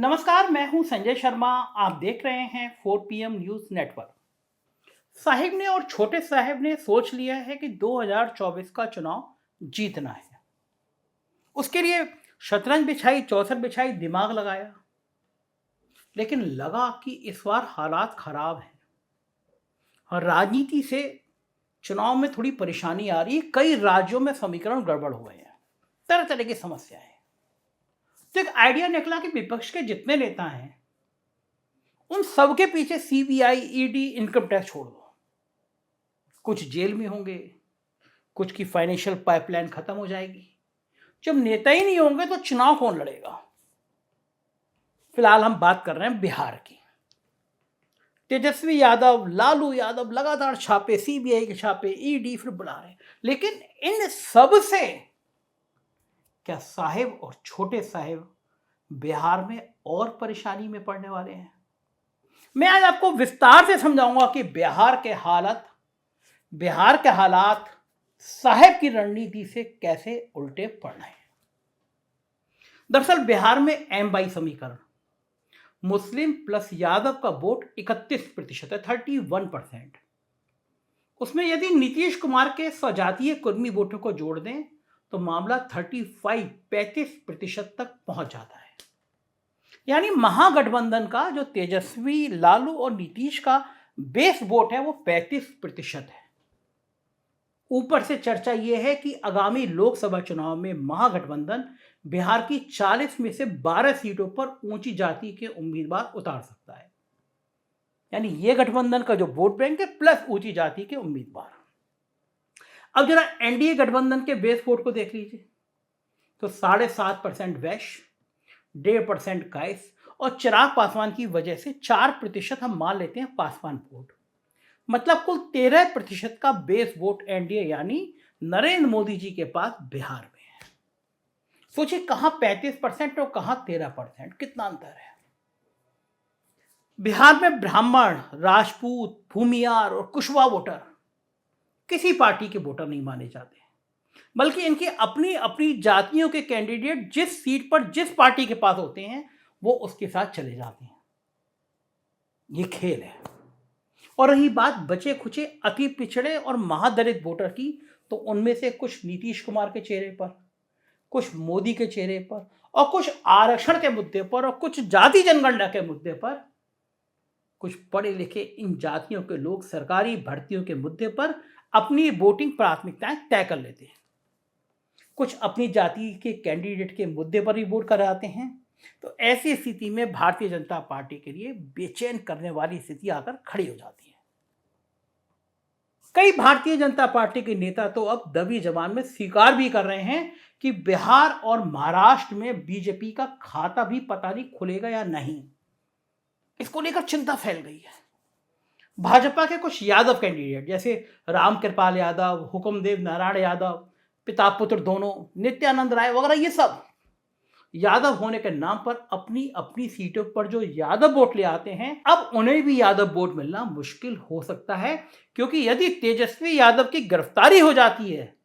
नमस्कार, मैं हूं संजय शर्मा। आप देख रहे हैं 4 PM न्यूज नेटवर्क। साहिब ने और छोटे साहिब ने सोच लिया है कि 2024 का चुनाव जीतना है। उसके लिए शतरंज बिछाई, चौसर बिछाई, दिमाग लगाया, लेकिन लगा कि इस बार हालात खराब हैं और राजनीति से चुनाव में थोड़ी परेशानी आ रही है। कई राज्यों में समीकरण गड़बड़ हुए हैं, तरह तरह की समस्याएं हैं। तो एक आइडिया निकला कि विपक्ष के जितने नेता हैं उन सबके पीछे सीबीआई, ईडी, इनकम टैक्स छोड़ दो। कुछ जेल में होंगे, कुछ की फाइनेंशियल पाइपलाइन खत्म हो जाएगी। जब नेता ही नहीं होंगे तो चुनाव कौन लड़ेगा? फिलहाल हम बात कर रहे हैं बिहार की। तेजस्वी यादव, लालू यादव लगातार छापे, सीबीआई के छापे, ईडी फिर बुला रहे हैं। लेकिन इन सब से क्या साहिब और छोटे साहिब बिहार में और परेशानी में पड़ने वाले हैं? मैं आज आपको विस्तार से समझाऊंगा कि बिहार के हालात साहिब की रणनीति से कैसे उल्टे पड़ रहे हैं। दरअसल बिहार में M/I समीकरण, मुस्लिम प्लस यादव का वोट 31% है, 31%। उसमें यदि नीतीश कुमार के स्वजातीय कुर्मी वोटों को जोड़ दें तो मामला 35% तक पहुंच जाता है। यानी महागठबंधन का जो तेजस्वी, लालू और नीतीश का बेस वोट है वो 35% है। ऊपर से चर्चा यह है कि आगामी लोकसभा चुनाव में महागठबंधन बिहार की 40 में से 12 सीटों पर ऊंची जाति के उम्मीदवार उतार सकता है। यानी यह गठबंधन का जो वोट बैंक है प्लस ऊंची जाति के उम्मीदवार। अब जरा एनडीए गठबंधन के बेस वोट को देख लीजिए तो 7.5% वैश्य, 1.5% काइस और चिराग पासवान की वजह से 4% हम मान लेते हैं पासवान वोट। मतलब कुल 13% का बेस वोट एनडीए यानी नरेंद्र मोदी जी के पास बिहार में है। सोचिए, कहां 35% और कहां 13%, कितना अंतर है। बिहार में ब्राह्मण, राजपूत, भूमियार और कुशवा वोटर किसी पार्टी के वोटर नहीं माने जाते, बल्कि इनकी अपनी अपनी जातियों के कैंडिडेट जिस सीट पर जिस पार्टी के पास होते हैं वो उसके साथ चले जाते हैं। ये खेल है। और रही बात बचे खुचे अति पिछड़े और महादलित वोटर की, तो उनमें से कुछ नीतीश कुमार के चेहरे पर, कुछ मोदी के चेहरे पर और कुछ आरक्षण के मुद्दे पर और कुछ जाति जनगणना के मुद्दे पर, कुछ पढ़े लिखे इन जातियों के लोग सरकारी भर्तियों के मुद्दे पर अपनी वोटिंग प्राथमिकताएं तय कर लेते हैं। कुछ अपनी जाति के कैंडिडेट के मुद्दे पर भी वोट कराते हैं। तो ऐसी स्थिति में भारतीय जनता पार्टी के लिए बेचैन करने वाली स्थिति आकर खड़ी हो जाती है। कई भारतीय जनता पार्टी के नेता तो अब दबी जबान में स्वीकार भी कर रहे हैं कि बिहार और महाराष्ट्र में बीजेपी का खाता भी पता नहीं खुलेगा या नहीं। इसको लेकर चिंता फैल गई है। भाजपा के कुछ यादव कैंडिडेट जैसे रामकृपाल यादव, हुकुमदेव नारायण यादव, पिता पुत्र दोनों, नित्यानंद राय वगैरह, ये सब यादव होने के नाम पर अपनी अपनी सीटों पर जो यादव वोट ले आते हैं, अब उन्हें भी यादव वोट मिलना मुश्किल हो सकता है। क्योंकि यदि तेजस्वी यादव की गिरफ्तारी हो जाती है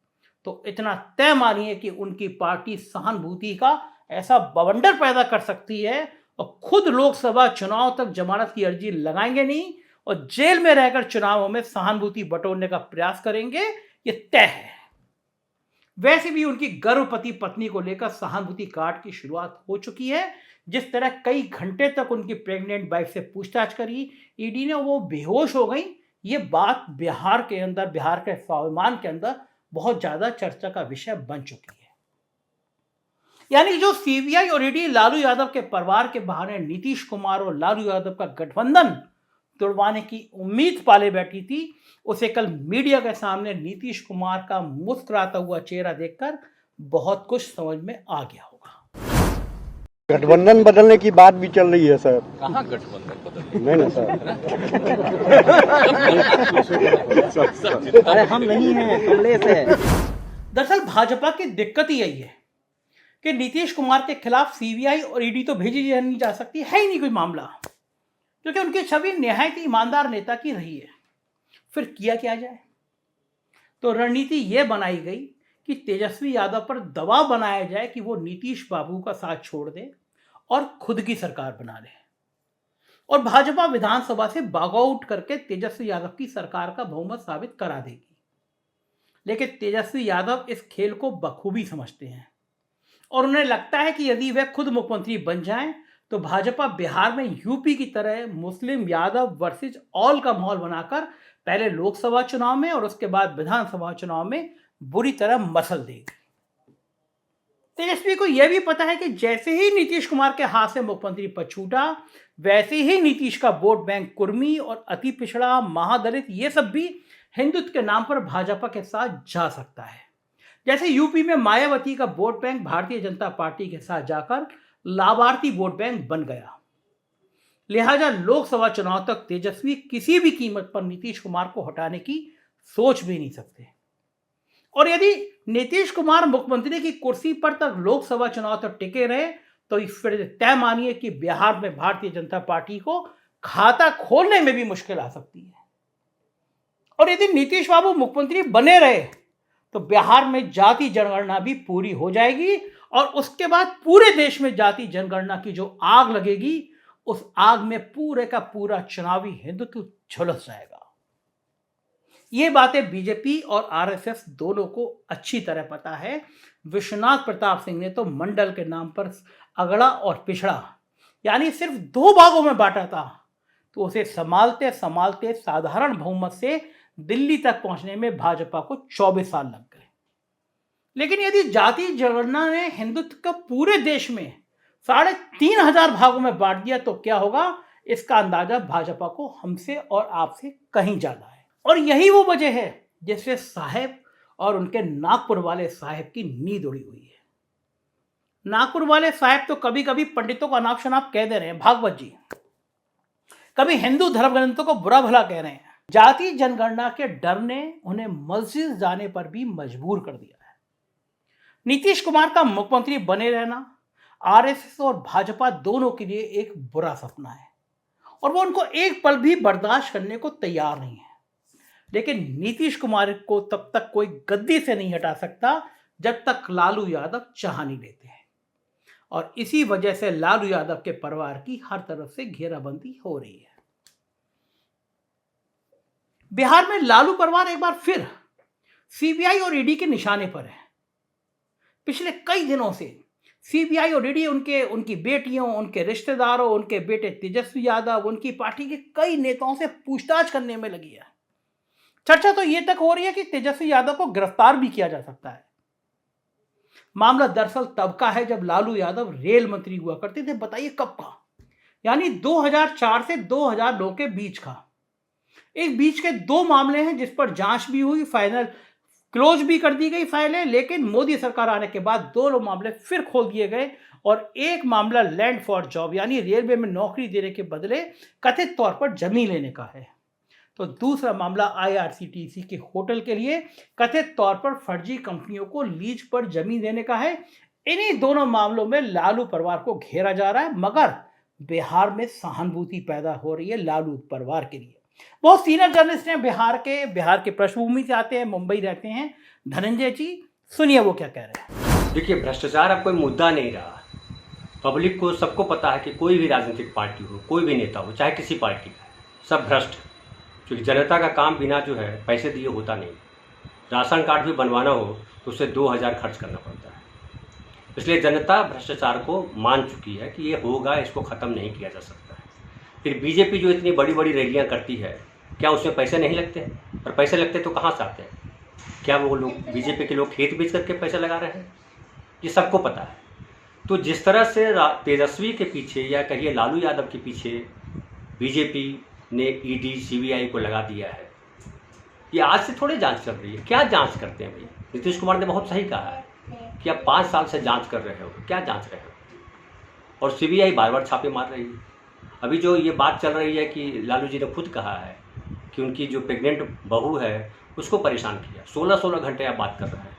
तो इतना तय मानिए कि उनकी पार्टी सहानुभूति का ऐसा बवंडर पैदा कर सकती है और खुद लोकसभा चुनाव तक जमानत की अर्जी लगाएंगे नहीं और जेल में रहकर चुनावों में सहानुभूति बटोरने का प्रयास करेंगे, ये तय है। वैसे भी उनकी गर्भवती पत्नी को लेकर सहानुभूति कार्ड की शुरुआत हो चुकी है। जिस तरह कई घंटे तक उनकी प्रेग्नेंट वाइफ से पूछताछ करी ईडी ने, वो बेहोश हो गई। ये बात बिहार के स्वाभिमान के अंदर बहुत ज्यादा चर्चा का विषय बन चुकी है। यानी जो सीबीआई और ईडी लालू यादव के परिवार के बहाने नीतीश कुमार और लालू यादव का गठबंधन तोड़वाने की उम्मीद पाले बैठी थी, उसे कल मीडिया के सामने नीतीश कुमार का मुस्कुराता हुआ चेहरा देखकर बहुत कुछ समझ में आ गया होगा। गठबंधन बदलने की बात भी चल रही है सर। कहाँ गठबंधन बदल? नहीं ना सर। अरे हम नहीं हैं, कमलेश है। दरअसल भाजपा की दिक्कत ही यही है कि नीतीश कुमार के खिलाफ सीबीआई और ईडी तो भेजी नहीं जा सकती, है ही नहीं कोई मामला, क्योंकि उनकी छवि निहायत ईमानदार नेता की रही है। फिर किया क्या जाए? तो रणनीति यह बनाई गई कि तेजस्वी यादव पर दबाव बनाया जाए कि वो नीतीश बाबू का साथ छोड़ दे और खुद की सरकार बना ले और भाजपा विधानसभा से वॉकआउट करके तेजस्वी यादव की सरकार का बहुमत साबित करा देगी। लेकिन तेजस्वी यादव इस खेल को बखूबी समझते हैं और उन्हें लगता है कि यदि वे खुद मुख्यमंत्री बन जाएं तो भाजपा बिहार में यूपी की तरह मुस्लिम यादव वर्सेस ऑल का माहौल बनाकर पहले लोकसभा चुनाव में और उसके बाद विधानसभा चुनाव में बुरी तरह मसल देगी। तेजस्वी को यह भी पता है कि जैसे ही नीतीश कुमार के हाथ से मुख्यमंत्री पद छूटा वैसे ही नीतीश का वोट बैंक कुर्मी और अति पिछड़ा महादलित ये सब भी हिंदुत्व के नाम पर भाजपा के साथ जा सकता है। जैसे यूपी में मायावती का vote bank Bharatiya Janata party के साथ जाकर लाभार्थी वोट बैंक बन गया। लिहाजा लोकसभा चुनाव तक तेजस्वी किसी भी कीमत पर नीतीश कुमार को हटाने की सोच भी नहीं सकते और यदि नीतीश कुमार मुख्यमंत्री की कुर्सी पर तक लोकसभा चुनाव तक टिके रहे तो फिर तय मानिए कि बिहार में भारतीय जनता पार्टी को खाता खोलने में भी मुश्किल आ सकती है। और यदि नीतीश बाबू मुख्यमंत्री बने रहे तो बिहार में जाति जनगणना भी पूरी हो जाएगी और उसके बाद पूरे देश में जाति जनगणना की जो आग लगेगी उस आग में पूरे का पूरा चुनावी हिंदुत्व झुलस जाएगा। ये बातें बीजेपी और आरएसएस दोनों को अच्छी तरह पता है। विश्वनाथ प्रताप सिंह ने तो मंडल के नाम पर अगड़ा और पिछड़ा यानी सिर्फ 2 भागों में बांटा था तो उसे संभालते संभालते साधारण बहुमत से दिल्ली तक पहुंचने में भाजपा को 24 साल लग गए। लेकिन यदि जाति जनगणना ने हिंदुत्व को पूरे देश में 3,500 भागों में बांट दिया तो क्या होगा, इसका अंदाजा भाजपा को हमसे और आपसे कहीं ज्यादा है। और यही वो वजह है जिससे साहब और उनके नागपुर वाले साहब की नींद उड़ी हुई है। नागपुर वाले साहब तो कभी कभी पंडितों का नाम शनाप कह दे रहे हैं, भागवत जी, कभी हिंदू धर्म ग्रंथों को बुरा भला कह रहे हैं। जाति जनगणना के डर ने उन्हें मस्जिद जाने पर भी मजबूर कर दिया है। नीतीश कुमार का मुख्यमंत्री बने रहना आरएसएस और भाजपा दोनों के लिए एक बुरा सपना है और वो उनको एक पल भी बर्दाश्त करने को तैयार नहीं है। लेकिन नीतीश कुमार को तब तक कोई गद्दी से नहीं हटा सकता जब तक लालू यादव चाह नहीं लेते हैं और इसी वजह से लालू यादव के परिवार की हर तरफ से घेराबंदी हो रही है। बिहार में लालू परिवार एक बार फिर सीबीआई और ईडी के निशाने पर है। पिछले कई दिनों से सीबीआई और ईडी उनकी बेटियों, उनके रिश्तेदारों, उनके बेटे तेजस्वी यादव, उनकी पार्टी के कई नेताओं से पूछताछ करने में लगी है। चर्चा तो ये तक हो रही है कि तेजस्वी यादव को गिरफ्तार भी किया जा सकता है। मामला दरअसल तब का है जब लालू यादव रेल मंत्री हुआ करते थे। बताइए कब का, यानी 2004 से 2009 के बीच का। इस बीच के 2 मामले हैं जिस पर जांच भी हुई, फाइनल क्लोज भी कर दी गई फाइलें, लेकिन मोदी सरकार आने के बाद 2 मामले फिर खोल दिए गए और एक मामला लैंड फॉर जॉब यानी रेलवे में नौकरी देने के बदले कथित तौर पर जमीन लेने का है। तो दूसरा मामला आईआरसीटीसी के होटल के लिए कथित तौर पर फर्जी कंपनियों को लीज पर जमीन देने का है। इन्हीं दोनों मामलों में लालू परिवार को घेरा जा रहा है, मगर बिहार में सहानुभूति पैदा हो रही है लालू परिवार के लिए। बहुत सीनियर जर्नलिस्ट हैं बिहार के पृष्ठभूमि से आते हैं, मुंबई रहते हैं। धनंजय जी, सुनिए वो क्या कह रहे हैं। देखिए, भ्रष्टाचार अब कोई मुद्दा नहीं रहा। पब्लिक को सबको पता है कि कोई भी राजनीतिक पार्टी हो, कोई भी नेता हो, चाहे किसी पार्टी का, सब भ्रष्ट। क्योंकि जनता का काम बिना जो है पैसे दिए होता नहीं। राशन कार्ड भी बनवाना हो तो उससे 2,000 खर्च करना पड़ता है। इसलिए जनता भ्रष्टाचार को मान चुकी है कि ये होगा, इसको ख़त्म नहीं किया जा सकता है। फिर बीजेपी जो इतनी बड़ी बड़ी रैलियाँ करती है, क्या उसमें पैसे नहीं लगते हैं? और पैसे लगते तो कहाँ से आते हैं? क्या वो लोग बीजेपी के लोग खेत बेच करके पैसे लगा रहे हैं? ये सबको पता है। तो जिस तरह से तेजस्वी के पीछे या कहिए लालू यादव के पीछे बीजेपी ने ईडी सीबीआई को लगा दिया है, ये आज से थोड़ी जांच कर रही है। क्या जांच करते हैं भाई? नीतीश कुमार ने बहुत सही कहा है कि आप 5 साल से जांच कर रहे हो, क्या जांच रहे हो? और सीबीआई बार बार छापे मार रही है। अभी जो ये बात चल रही है कि लालू जी ने खुद कहा है कि उनकी जो प्रेग्नेंट बहू है उसको परेशान किया। 16-16 घंटे आप बात कर रहे हैं,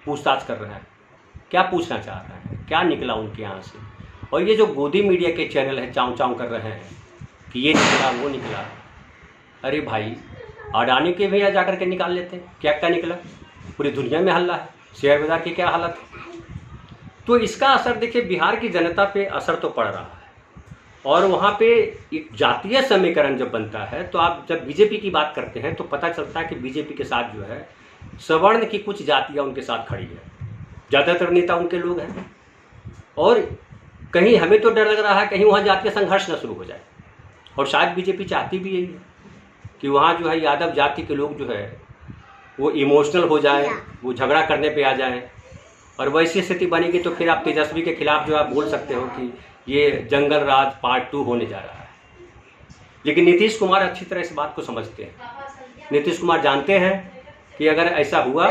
पूछताछ कर रहे हैं। क्या पूछना चाह रहे हैं? क्या निकला उनके यहाँ से? और ये जो गोदी मीडिया के चैनल है, चाँव चाँव कर रहे हैं कि ये निकला वो निकला। अरे भाई, अडानी के भैया जा कर के निकाल लेते हैं। क्या क्या निकला? पूरी दुनिया में हल्ला है, शेयर बाजार की क्या हालत है। तो इसका असर देखिए बिहार की जनता पे असर तो पड़ रहा है। और वहाँ पे एक जातीय समीकरण जब बनता है तो आप जब बीजेपी की बात करते हैं तो पता चलता है कि बीजेपी के साथ जो है सवर्ण की कुछ जातियाँ उनके साथ खड़ी है, ज़्यादातर नेता उनके लोग हैं। और कहीं हमें तो डर लग रहा है कहीं वहाँ जातीय संघर्ष न शुरू हो जाए, और शायद बीजेपी चाहती भी यही है कि वहाँ जो है यादव जाति के लोग जो है वो इमोशनल हो जाए, वो झगड़ा करने पे आ जाए, और वैसी स्थिति बनेगी तो फिर आप तेजस्वी के खिलाफ जो आप बोल सकते हो कि ये जंगल राज पार्ट 2 होने जा रहा है। लेकिन नीतीश कुमार अच्छी तरह इस बात को समझते हैं। नीतीश कुमार जानते हैं कि अगर ऐसा हुआ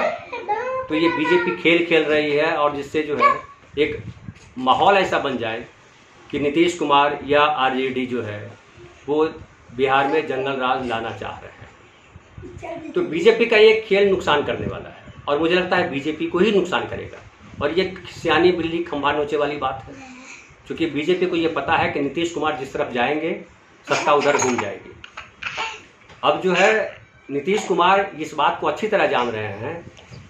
तो ये बीजेपी खेल खेल रही है, और जिससे जो है एक माहौल ऐसा बन जाए कि नीतीश कुमार या आरजेडी जो है वो बिहार में जंगल राज लाना चाह रहे हैं। तो बीजेपी का ये खेल नुकसान करने वाला है, और मुझे लगता है बीजेपी को ही नुकसान करेगा। और ये सियानी बिल्ली खंभा नोचे वाली बात है, क्योंकि बीजेपी को ये पता है कि नीतीश कुमार जिस तरफ जाएंगे सत्ता उधर घूम जाएगी। अब जो है नीतीश कुमार इस बात को अच्छी तरह जान रहे हैं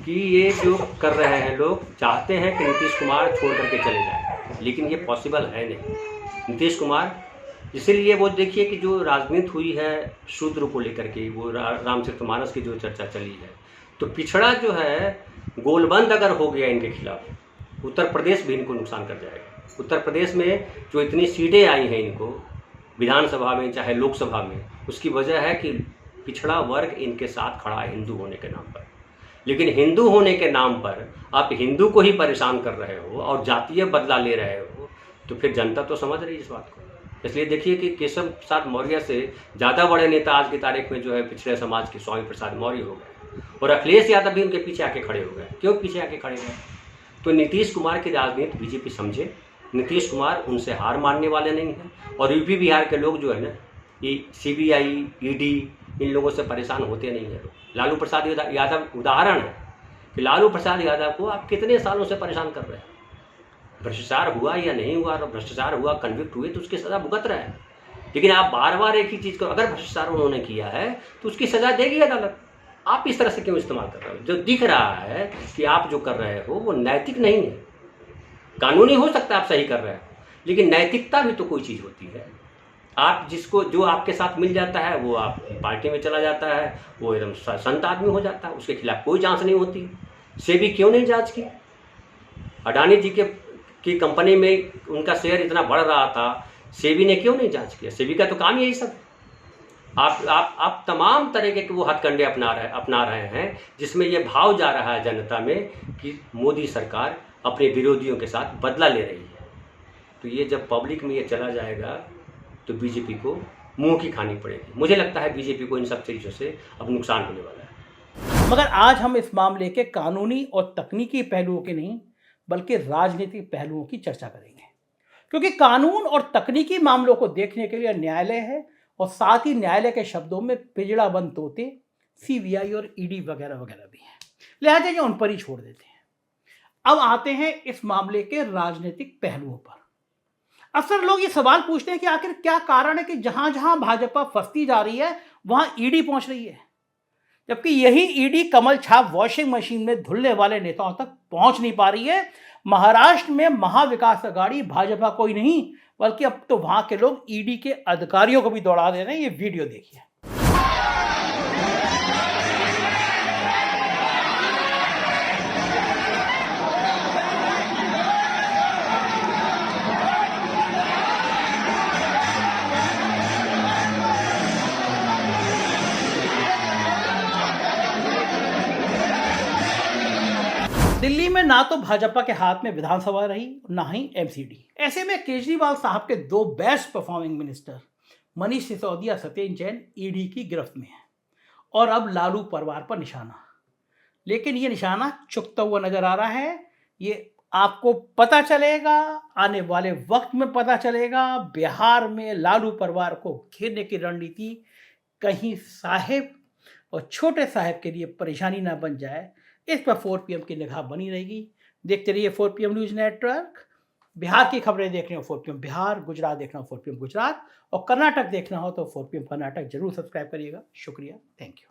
कि ये जो कर रहे हैं लोग चाहते हैं कि नीतीश कुमार छोड़ करके चले जाएं, लेकिन ये पॉसिबल है नहीं। नीतीश कुमार इसीलिए वो देखिए कि जो राजनीति हुई है शूद्र को लेकर के, वो रामचरितमानस की जो चर्चा चली है, तो पिछड़ा जो है गोलबंद अगर हो गया इनके खिलाफ, उत्तर प्रदेश भी इनको नुकसान कर जाएगा। उत्तर प्रदेश में जो इतनी सीटें आई हैं इनको विधानसभा में चाहे लोकसभा में, उसकी वजह है कि पिछड़ा वर्ग इनके साथ खड़ा है हिंदू होने के नाम पर। लेकिन हिंदू होने के नाम पर आप हिंदू को ही परेशान कर रहे हो और जातीय बदला ले रहे हो, तो फिर जनता तो समझ रही है इस बात को। इसलिए देखिए कि केशव प्रसाद मौर्य से ज़्यादा बड़े नेता आज की तारीख में जो है पिछड़े समाज के स्वामी प्रसाद मौर्य हो गए, और अखिलेश यादव भी उनके पीछे आके खड़े हो गए। क्यों पीछे आके खड़े हुए? तो नीतीश कुमार की राजनीति बीजेपी समझे, नीतीश कुमार उनसे हार मानने वाले नहीं हैं। और यूपी बिहार के लोग जो है ना, ये सीबीआई ईडी इन लोगों से परेशान होते नहीं हैं। लालू प्रसाद यादव उदाहरण है कि लालू प्रसाद यादव को आप कितने सालों से परेशान कर रहे हैं। भ्रष्टाचार हुआ या नहीं हुआ, और भ्रष्टाचार हुआ कन्विक्ट हुए तो उसकी सज़ा भुगत रहे हैं। लेकिन आप बार बार एक ही चीज़ को, अगर भ्रष्टाचार उन्होंने किया है तो उसकी सज़ा देगी अदालत। आप इस तरह से क्यों इस्तेमाल कर रहे हो? जो दिख रहा है कि आप जो कर रहे हो वो नैतिक नहीं है। कानूनी हो सकता है आप सही कर रहे हो, लेकिन नैतिकता भी तो कोई चीज़ होती है। आप जिसको जो आपके साथ मिल जाता है वो आप पार्टी में चला जाता है, वो एकदम संत आदमी हो जाता है, उसके खिलाफ कोई जांच नहीं होती। सेबी क्यों नहीं जांच की? अडानी जी की कंपनी में उनका शेयर इतना बढ़ रहा था, सेबी ने क्यों नहीं जांच किया? सेबी का तो काम यही सब। आप तमाम तरीके के वो हथकंडे अपना रहे हैं, जिसमें ये भाव जा रहा है जनता में कि मोदी सरकार अपने विरोधियों के साथ बदला ले रही है। तो ये जब पब्लिक में ये चला जाएगा तो बीजेपी को मुंह की खानी पड़ेगी। मुझे लगता है बीजेपी को इन सब चीज़ों से अब नुकसान होने वाला है। मगर आज हम इस मामले के कानूनी और तकनीकी पहलुओं के नहीं बल्कि राजनीतिक पहलुओं की चर्चा करेंगे, क्योंकि कानून और तकनीकी मामलों को देखने के लिए न्यायालय है, और साथ ही न्यायालय के शब्दों में पिंजड़ा बंद तोते सीबीआई और ईडी वगैरह वगैरह भी हैं, लिहाजा ये उन पर ही छोड़ देते हैं। अब आते हैं इस मामले के राजनीतिक पहलुओं पर। अक्सर लोग ये सवाल पूछते हैं कि आखिर क्या कारण है कि जहां जहां भाजपा फंसती जा रही है वहां ईडी पहुंच रही है, जबकि यही ईडी कमल छाप वॉशिंग मशीन में धुलने वाले नेताओं तक पहुंच नहीं पा रही है। महाराष्ट्र में महाविकास अघाड़ी भाजपा कोई नहीं बल्कि अब तो वहां के लोग ईडी के अधिकारियों को भी दौड़ा दे रहे हैं। ये वीडियो देखिए। दिल्ली में ना तो भाजपा के हाथ में विधानसभा रही, ना ही एमसीडी। ऐसे में केजरीवाल साहब के दो best performing minister Manish Sisodia, Satyendra Jain ED की गिरफ्त में हैं, और अब लालू परिवार पर निशाना। लेकिन ये निशाना चुकता हुआ नजर आ रहा है। ये आपको पता चलेगा, आने वाले वक्त में पता चलेगा। बिहार में लालू परिवार को घेरने की रणनीति कहीं साहेब और छोटे साहेब के लिए परेशानी ना बन जाए, इस पर 4 PM की निगाह बनी रहेगी। देखते रहिए 4 PM न्यूज़ नेटवर्क। बिहार की खबरें देखने हो 4 PM बिहार, गुजरात देखना हो 4 PM गुजरात, और कर्नाटक देखना हो तो 4 PM कर्नाटक जरूर सब्सक्राइब करिएगा। शुक्रिया, थैंक यू।